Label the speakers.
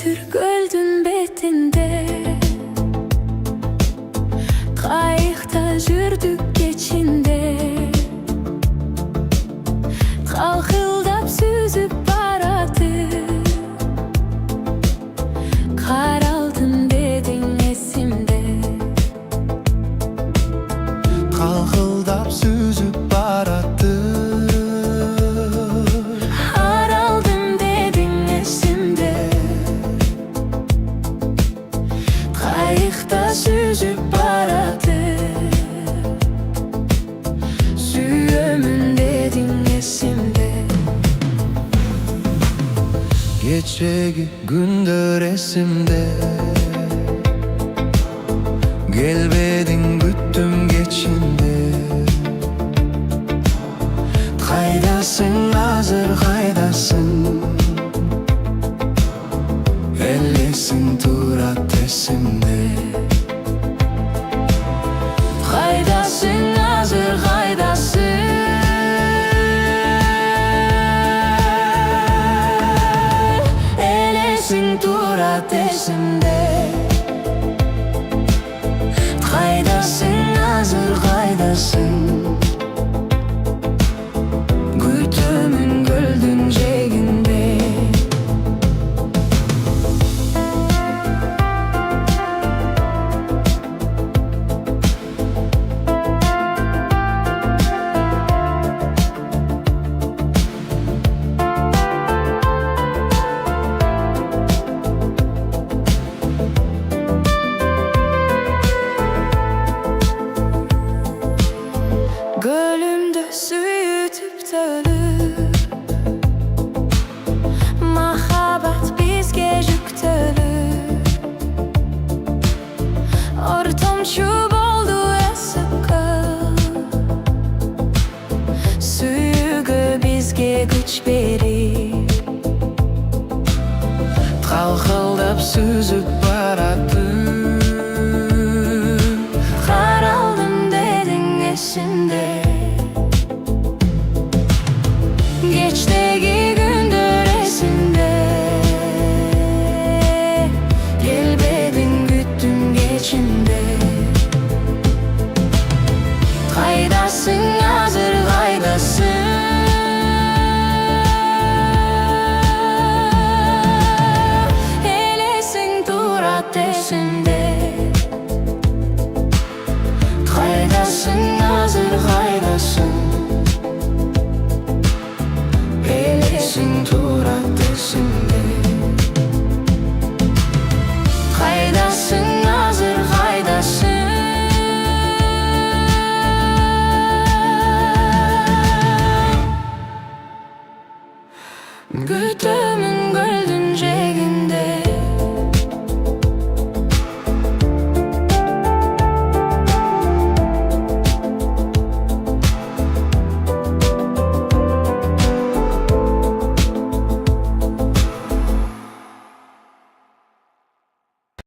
Speaker 1: Güldür göldün betinde, kayıkta jürdük geçinde. Kalkıldap süzüp baradı, karaldın dedin esimde.
Speaker 2: Kalkıldap süzüp baradı,
Speaker 1: karaldın dedin esimde. Kayıkta süzüp baradı, süyümün dedin esimde.
Speaker 2: gecegi gündür esimde. Gelmedin güttüm geçinde. Kaydasın hazır kaydasın, ellesin turat esimde.
Speaker 1: Kaydasın hazır kaydasın, elesin turat esimde. Kaydasın hazır kaydasın, gütümün güldün ceginde. Gölümde süyütüp tölüp, mahabat bizge yüktölüp. Ortam çup oldu esıkıl, süyügü bizge güç verip.
Speaker 2: Kalkıldap süzüp baradı,
Speaker 1: Karaldım dedin esimde. Geçteki gündür esimde. Gelmedin güttüm geçinde. Kaydasın hazır kaydasın, elesin turat esimde. Kaydasın hazır kaydasın, elesin turat esimde. Kaydasın hazır kaydasın, gütüm